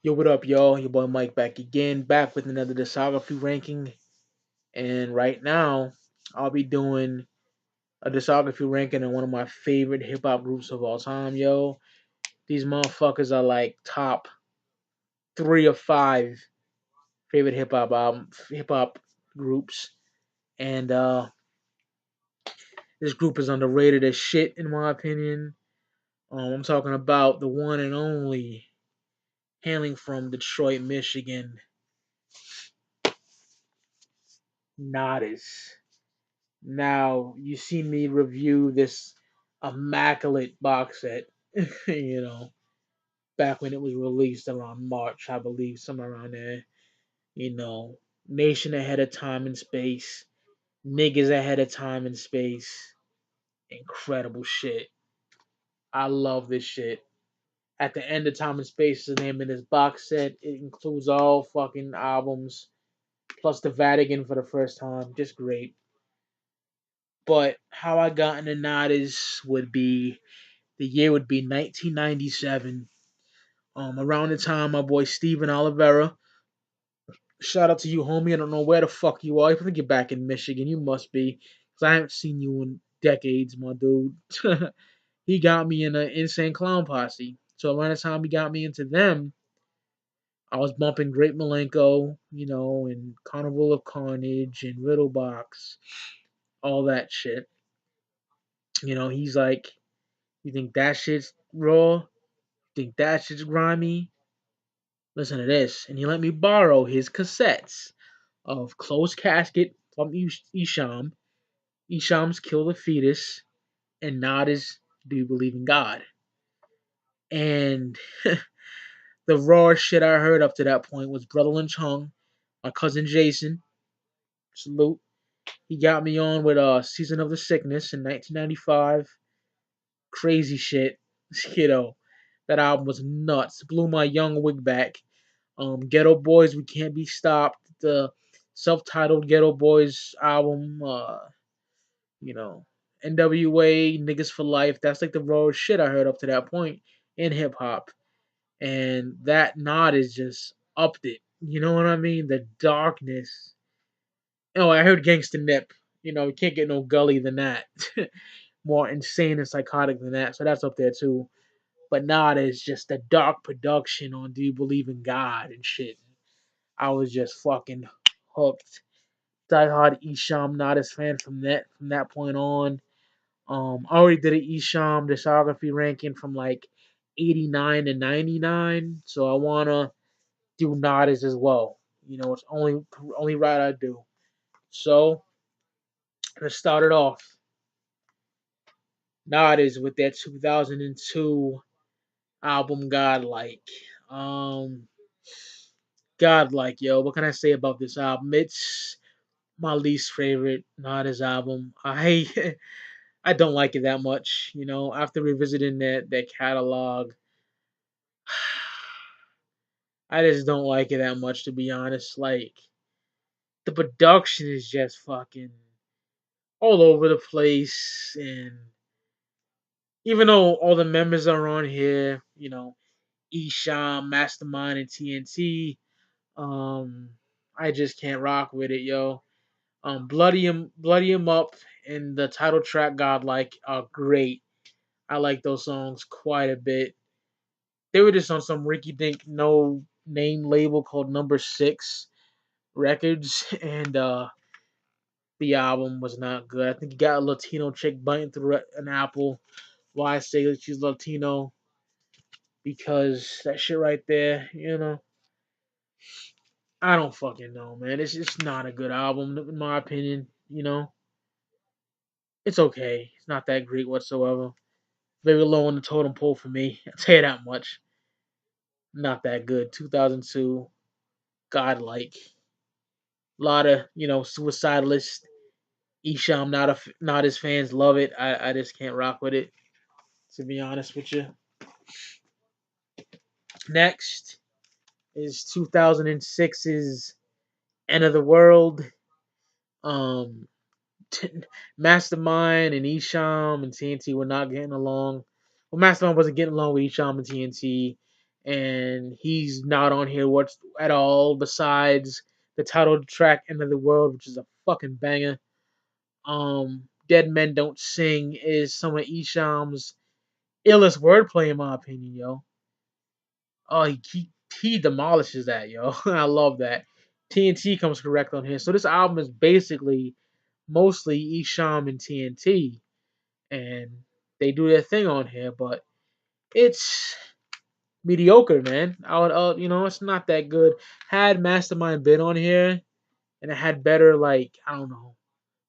Yo, what up, y'all? Your boy Mike back again, back with another discography ranking. And right now, I'll be doing a discography ranking of one of my favorite hip hop groups of all time, yo. These motherfuckers are like top 3 or 5 favorite hip hop groups. And this group is underrated as shit, in my opinion. I'm talking about the one and only, hailing from Detroit, Michigan, Natas. Now, you see me review this immaculate box set, you know, back when it was released around March, I believe, somewhere around there. You know, Nation ahead of time and space, niggas ahead of time and space. Incredible shit. I love this shit. At the end of Time and Space is the name of this box set. It includes all fucking albums, plus the Vatican for the first time. Just great. But how I got into Nadas would be the year would be 1997. Around the time my boy Steven Oliveira. Shout out to you, homie. I don't know where the fuck you are. I think you're back in Michigan. You must be, because I haven't seen you in decades, my dude. He got me in an Insane Clown Posse. So around the time he got me into them, I was bumping Great Malenko, and Carnival of Carnage and Riddlebox, all that shit. He's like, you think that shit's raw? Think that shit's grimy? Listen to this. And he let me borrow his cassettes of Closed Casket from Isham, Isham's Kill the Fetus, and Nada's Do You Believe in God? And the raw shit I heard up to that point was Brother Lynch Hung, my cousin Jason, salute. He got me on with Season of the Sickness in 1995. Crazy shit. You know, that album was nuts. Blew my young wig back. Ghetto Boys, We Can't Be Stopped, the self-titled Ghetto Boys album, you know, NWA, Niggas for Life. That's like the raw shit I heard up to that point in hip hop. And that nod is just upped it. You know what I mean? The darkness. Oh, I heard Gangsta Nip. You can't get no gully than that. More insane and psychotic than that. So that's up there too. But Nod is just the dark production on Do You Believe in God and shit. I was just fucking hooked. Diehard Isham Nadas fan from that point on. I already did an Isham discography ranking from like 89 to 99, so I wanna do Nadas as well. It's only right I do. So let's start it off. Nadas with that 2002 album Godlike. Um, Godlike, yo. What can I say about this album? It's my least favorite Nadas album. I don't like it that much. After revisiting that catalog, I just don't like it that much, to be honest. Like, the production is just fucking all over the place, and even though all the members are on here, Esham, Mastermind, and TNT, um, I just can't rock with it, yo. Bloody 'em up, and the title track Godlike are great. I like those songs quite a bit. They were just on some Ricky Dink no name label called Number Six Records, and the album was not good. I think you got a Latino chick biting through an apple. Why I say that she's Latino? Because that shit right there, I don't fucking know, man. It's not a good album in my opinion. It's okay. It's not that great whatsoever. Very low on the totem pole for me. I'll tell you that much. Not that good. 2002, Godlike. A lot of suicidalist. Isham, not his fans love it. I just can't rock with it. To be honest with you. Next is 2006's End of the World. Um, Mastermind and Isham and TNT were not getting along. Well, Mastermind wasn't getting along with Isham and TNT. and he's not on here what's at all besides the title track "End of the World," which is a fucking banger. Dead Men Don't Sing is some of Esham's illest wordplay in my opinion, yo. Oh, he demolishes that, yo. I love that. TNT comes correct on here. So this album is basically mostly Esham and TNT, and they do their thing on here, but it's mediocre, man. It's not that good. Had Mastermind been on here and it had better, like, I don't know,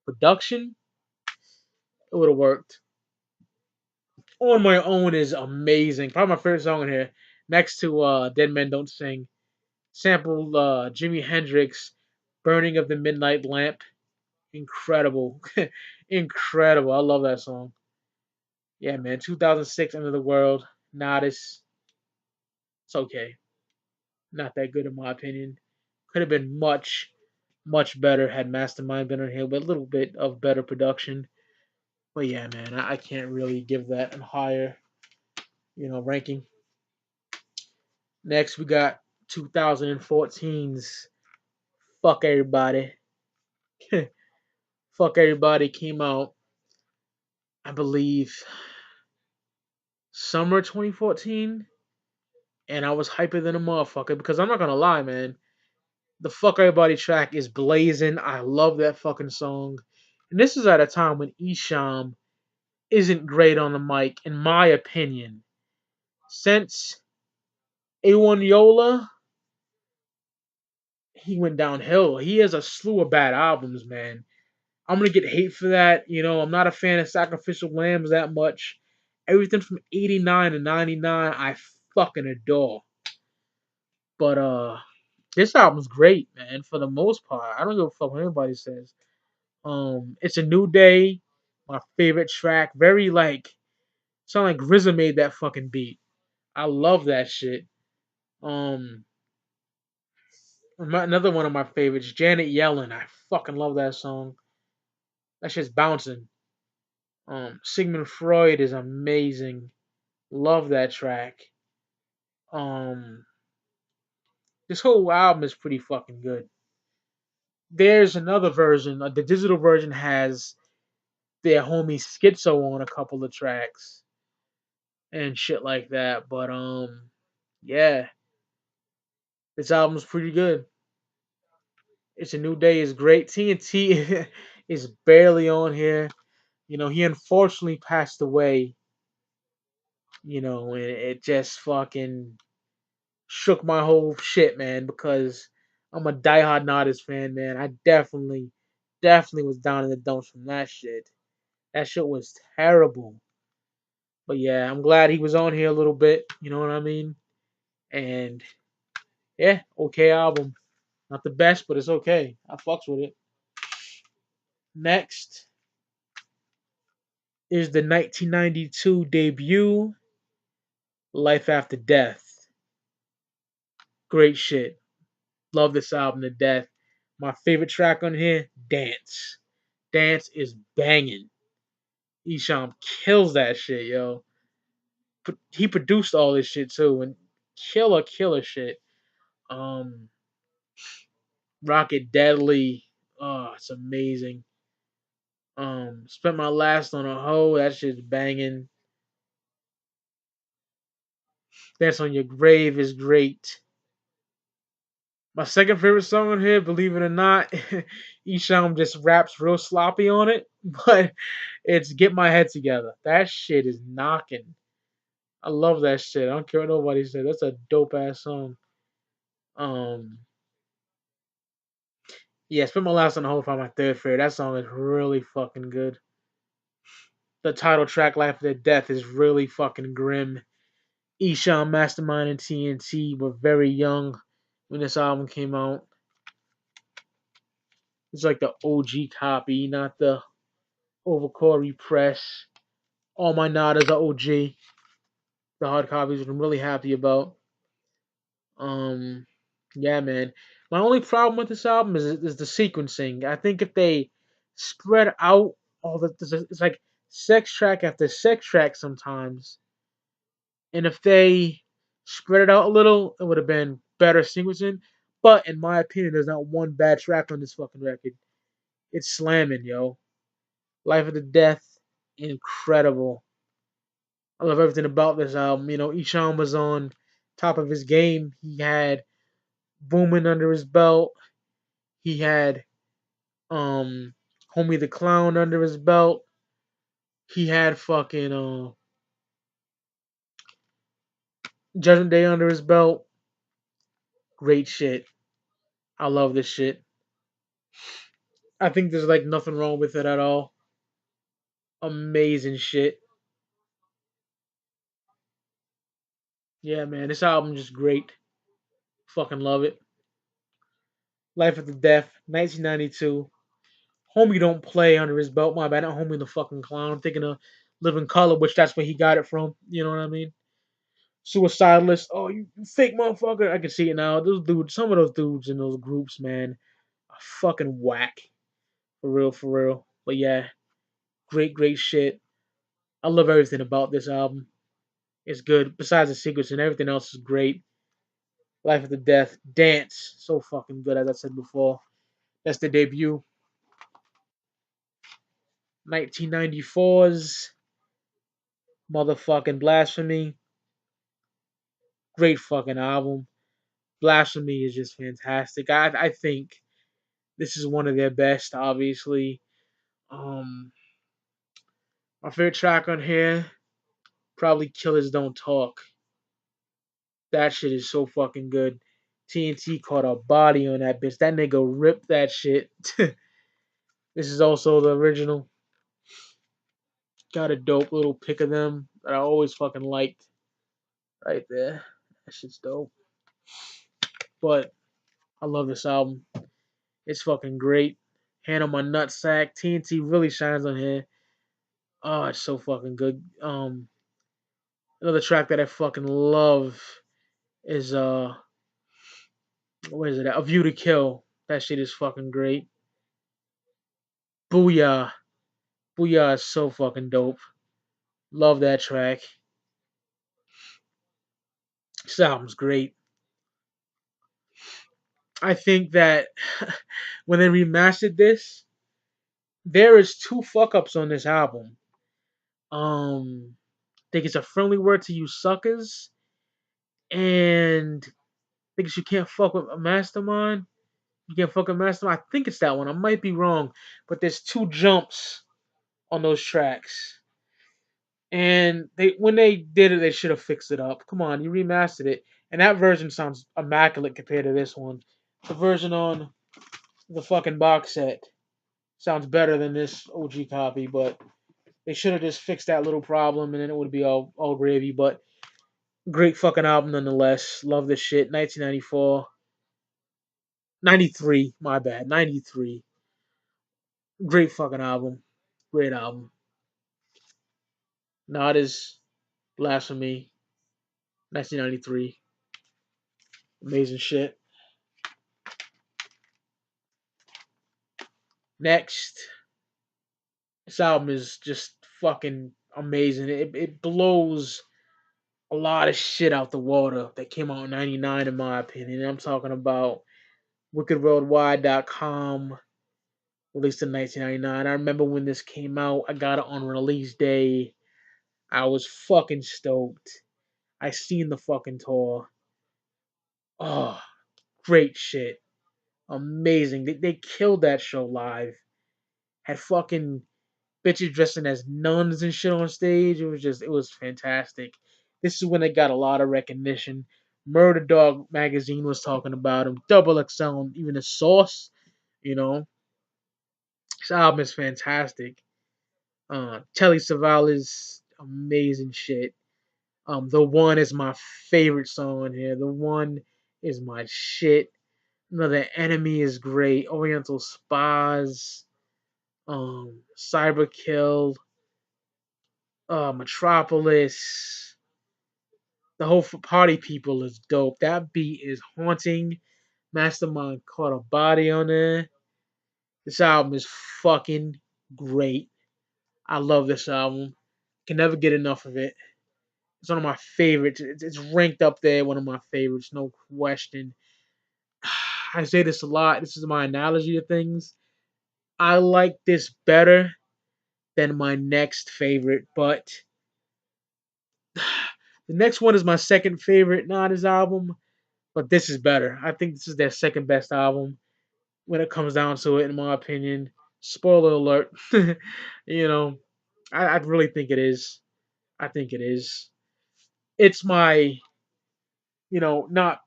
production, it would have worked. On My Own is amazing. Probably my favorite song on here. Next to Dead Men Don't Sing. Sampled Jimi Hendrix, Burning of the Midnight Lamp. Incredible. Incredible. I love that song. Yeah, man. 2006, End of the World. Natas. It's okay. Not that good in my opinion. Could have been much, much better had Mastermind been on here with a little bit of better production. But yeah, man, I can't really give that a higher, ranking. Next, we got 2014's Fuck Everybody. Fuck Everybody came out, I believe, summer 2014, and I was hyper than a motherfucker because I'm not gonna lie, man. The Fuck Everybody track is blazing. I love that fucking song. And this is at a time when Esham isn't great on the mic, in my opinion. Since A1 Yola, he went downhill. He has a slew of bad albums, man. I'm gonna get hate for that. I'm not a fan of Sacrificial Lambs that much. Everything from 89 to 99, I fucking adore. But this album's great, man, for the most part. I don't give a fuck what anybody says. It's a New Day, my favorite track. Very like sound like RZA made that fucking beat. I love that shit. Um Another one of my favorites, Janet Yellen. I fucking love that song. That shit's bouncing. Sigmund Freud is amazing. Love that track. Um, this whole album is pretty fucking good. There's another version. The digital version has their homie Schizo on a couple of tracks and shit like that. But yeah, this album's pretty good. It's a New Day is great. TNT is barely on here. He unfortunately passed away. And it just fucking shook my whole shit, man, because I'm a diehard Natas fan, man. I definitely, definitely was down in the dumps from that shit. That shit was terrible. But yeah, I'm glad he was on here a little bit. You know what I mean? And yeah, okay album. Not the best, but it's okay. I fucks with it. Next is the 1992 debut, Life After Death. Great shit. Love this album to death. My favorite track on here, Dance. Dance is banging. Esham kills that shit, yo. He produced all this shit too, and killer shit. Um, Rocket Deadly, oh, it's amazing. Spent My Last on a Hoe, that shit's banging. Dance on Your Grave is great. My second favorite song on here, believe it or not, Esham just raps real sloppy on it, but it's Get My Head Together. That shit is knocking. I love that shit. I don't care what nobody says. That's a dope ass song. Um, yeah, Spent My Last on the Whole Fire, my third favorite. That song is really fucking good. The title track, Life After Death, is really fucking grim. Esham, Mastermind, and TNT were very young when this album came out. It's like the OG copy, not the overcore repress. All my Natas are OG. The hard copies, which I'm really happy about. Um, yeah, man. My only problem with this album is the sequencing. I think if they spread out all it's like sex track after sex track sometimes, and if they Spread it out a little, it would have been better sequencing. But in my opinion, there's not one bad track on this fucking record. It's slamming, yo. Life of the Death, incredible. I love everything about this album. You know, each album was on top of his game. He had Booming under his belt. He had Homie the Clown under his belt. He had fucking Judgment Day under his belt. Great shit. I love this shit. I think there's like nothing wrong with it at all. Amazing shit. Yeah, man, this album is just great. Fucking love it. Life of the Death, 1992. Homie don't play under his belt. My bad, not Homie the fucking clown. I'm thinking of Living Color, which that's where he got it from. You know what I mean? Suicidalist. Oh, you fake motherfucker. I can see it now. Those dudes, some of those dudes in those groups, man, are fucking whack. For real, for real. But yeah, great, great shit. I love everything about this album. It's good. Besides the sequence and everything else is great. Life of the Death. Dance. So fucking good, as I said before. That's the debut. 1994's motherfucking Blasphemy. Great fucking album. Blasphemy is just fantastic. I think this is one of their best, obviously. Um, my favorite track on here, probably Killers Don't Talk. That shit is so fucking good. TNT caught a body on that bitch. That nigga ripped that shit. This is also the original. Got a dope little pic of them that I always fucking liked. Right there. That shit's dope. But I love this album. It's fucking great. Hand on my nutsack. TNT really shines on here. Oh, it's so fucking good. Another track that I fucking love is what is it? A View to Kill. That shit is fucking great. Booyah. Booyah is so fucking dope. Love that track. This album's great. I think that when they remastered this, there is two fuck ups on this album. I think it's a friendly word to you suckers, and I think it's you can't fuck with a mastermind. You can't fuck with mastermind. I think it's that one. I might be wrong, but there's two jumps on those tracks. And they when they did it, they should have fixed it up. Come on, you remastered it, and that version sounds immaculate compared to this one. The version on the fucking box set sounds better than this OG copy, but they should have just fixed that little problem, and then it would be all gravy. But great fucking album nonetheless. Love this shit. 1994, 93. My bad, 93. Great fucking album. Great album. Natas, Blasphemy, 1993. Amazing shit. Next, this album is just fucking amazing. It blows a lot of shit out the water that came out in 99, in my opinion. I'm talking about wickedworldwide.com, released in 1999. I remember when this came out, I got it on release day. I was fucking stoked. I seen the fucking tour. Oh, great shit. Amazing. They killed that show live. Had fucking bitches dressing as nuns and shit on stage. It was fantastic. This is when they got a lot of recognition. Murder Dog magazine was talking about them. Double XL, even the Sauce. You know, this album is fantastic. Telly Savalas, amazing shit. The One is my favorite song on here. The One is my shit. Another Enemy is great. Oriental Spas, Cyberkill, Metropolis. The whole Party People is dope. That beat is haunting. Mastermind caught a body on there. This album is fucking great. I love this album. Can never get enough of it. It's one of my favorites. It's ranked up there, one of my favorites, no question. I say this a lot. This is my analogy of things. I like this better than my next favorite, but the next one is my second favorite Natas album. But this is better. I think this is their second best album when it comes down to it, in my opinion. Spoiler alert. you know, I really think it is. I think it is. It's my, not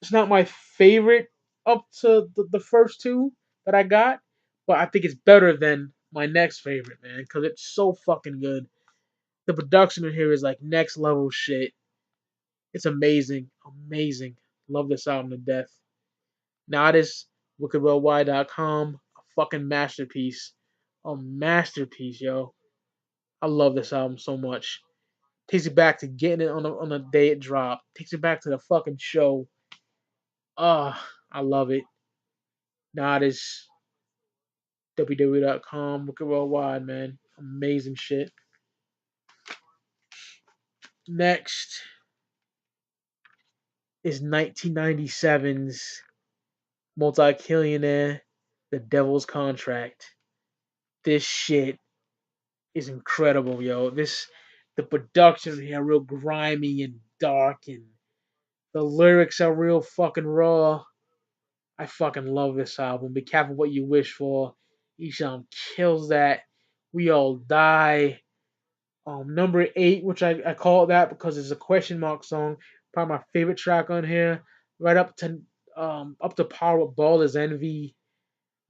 it's not my favorite up to the first two that I got, but I think it's better than my next favorite, man, because it's so fucking good. The production in here is like next level shit. It's amazing, amazing. Love this album to death. Natas, wickedworldwide.com, a fucking masterpiece, a masterpiece, yo. I love this album so much. Takes you back to getting it on the day it dropped. Takes you back to the fucking show. Ah, I love it. Natas, www.com, Wicked Worldwide, man. Amazing shit. Next is 1997's multi-billionaire, The Devil's Contract. This shit is incredible, yo. The production here real grimy and dark, and the lyrics are real fucking raw. I fucking love this album. Be careful what you wish for. Esham kills that. We all die. Number 8, which I call it that because it's a question mark song. Probably my favorite track on here. Right up to par with Ball is Envy.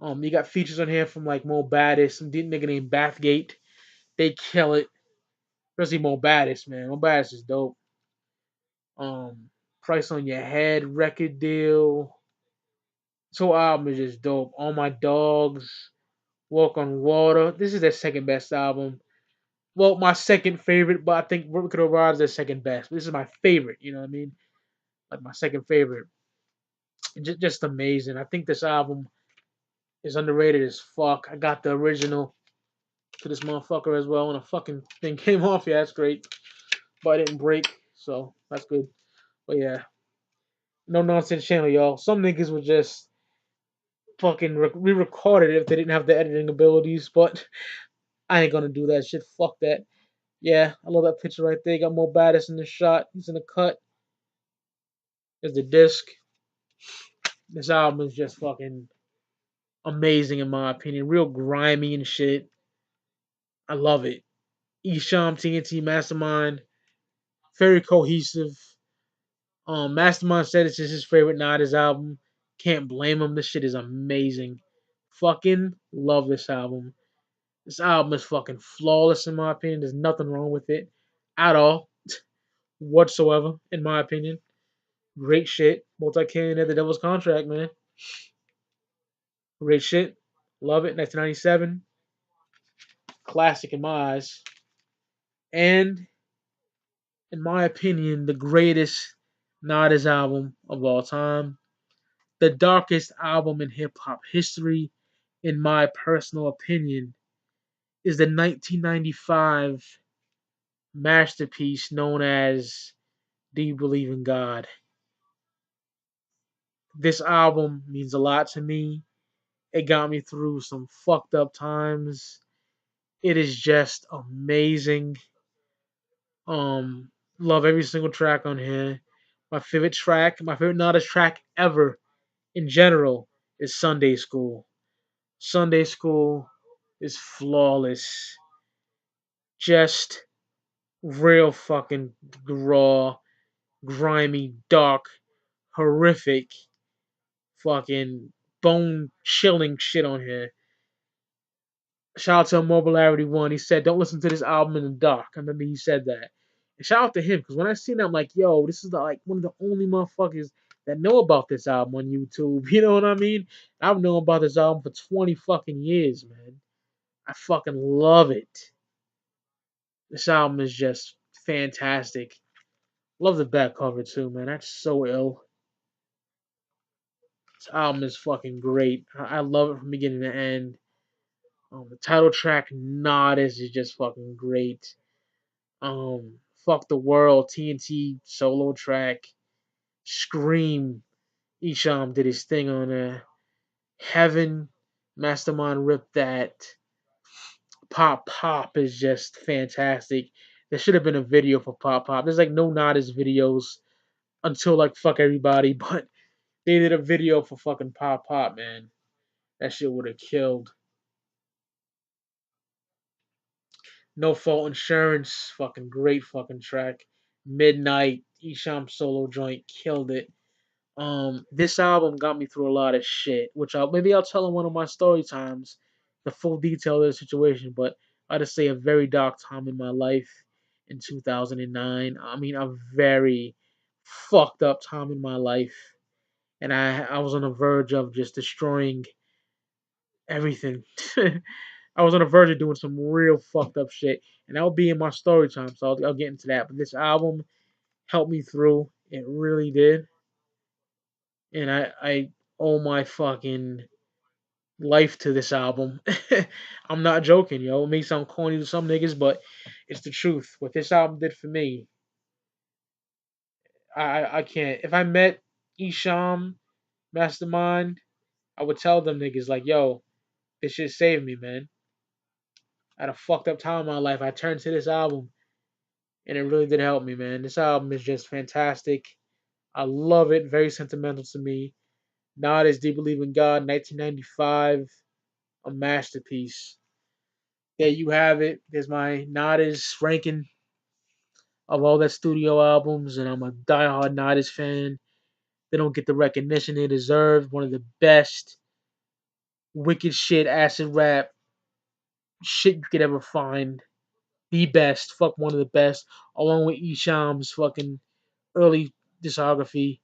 You got features on here from like Mo Baddis, some deep nigga named Bathgate. They kill it. Especially Mo Baddis, man. Mo Baddis is dope. Price on Your Head, Record Deal. This whole album is just dope. All My Dogs, Walk on Water. This is their second best album. Well, my second favorite, but I think Wicked Ride is their second best. This is my favorite. You know what I mean? Like my second favorite. Just amazing. I think this album is underrated as fuck. I got the original to this motherfucker as well, and the fucking thing came off. Yeah, that's great, but it didn't break, so that's good. But yeah, no nonsense channel, y'all. Some niggas would just fucking re-record it if they didn't have the editing abilities, but I ain't gonna do that shit. Fuck that. Yeah, I love that picture right there. Got Mo Baddis in the shot. He's in the cut. There's the disc. This album is just fucking amazing in my opinion. Real grimy and shit. I love it. Esham TNT Mastermind, very cohesive. Mastermind said it's just his favorite Natas album. Can't blame him. This shit is amazing. Fucking love this album. This album is fucking flawless in my opinion. There's nothing wrong with it at all, whatsoever, in my opinion. Great shit. Multi-King at the Devil's Contract, man. Great shit. Love it. 1997. Classic in my eyes. And, in my opinion, the greatest Natas album of all time. The darkest album in hip hop history, in my personal opinion, is the 1995 masterpiece known as Do You Believe in God? This album means a lot to me. It got me through some fucked up times. It is just amazing. Love every single track on here. My favorite Natas track ever in general is Sunday School. Sunday School is flawless. Just real fucking raw, grimy, dark, horrific, fucking bone chilling shit on here. Shout out to Mobilarity One. He said, "Don't listen to this album in the dark." I remember he said that. And shout out to him because when I seen that, I'm like, "Yo, this is like one of the only motherfuckers that know about this album on YouTube." You know what I mean? I've known about this album for 20 fucking years, man. I fucking love it. This album is just fantastic. Love the back cover too, man. That's so ill. This album is fucking great. I love it from beginning to end. The title track "Natas" is just fucking great. Fuck the World, TNT solo track, Scream. Isham did his thing on Heaven. Mastermind ripped that. Pop Pop is just fantastic. There should have been a video for Pop Pop. There's like no Natas videos until like fuck everybody, but they did a video for fucking Pop Pop, man. That shit would have killed. No Fault Insurance, fucking great fucking track. Midnight, Isham solo joint, killed it. This album got me through a lot of shit, which I'll tell in one of my story times, the full detail of the situation. But I just say a very dark time in my life in 2009. I mean, a very fucked up time in my life, and I was on the verge of just destroying everything. I was on the verge of doing some real fucked up shit, and that'll be in my story time, so I'll get into that. But this album helped me through. It really did, and I owe my fucking life to this album. I'm not joking, yo. It may sound corny to some niggas, but it's the truth. What this album did for me, I can't. If I met Isham Mastermind, I would tell them niggas like, yo, this shit saved me, man. I had a fucked up time in my life. I turned to this album, and it really did help me, man. This album is just fantastic. I love it. Very sentimental to me. Natas Do You Believe in God, 1995, a masterpiece. There you have it. There's my Natas ranking of all their studio albums, and I'm a diehard Natas fan. They don't get the recognition they deserve. One of the best wicked shit, acid rap shit you could ever find. The best. Fuck one of the best. Along with Isham's fucking early discography.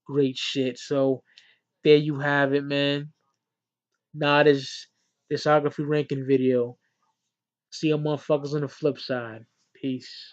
Great shit. So there you have it, man. Natas discography ranking video. See you motherfuckers on the flip side. Peace.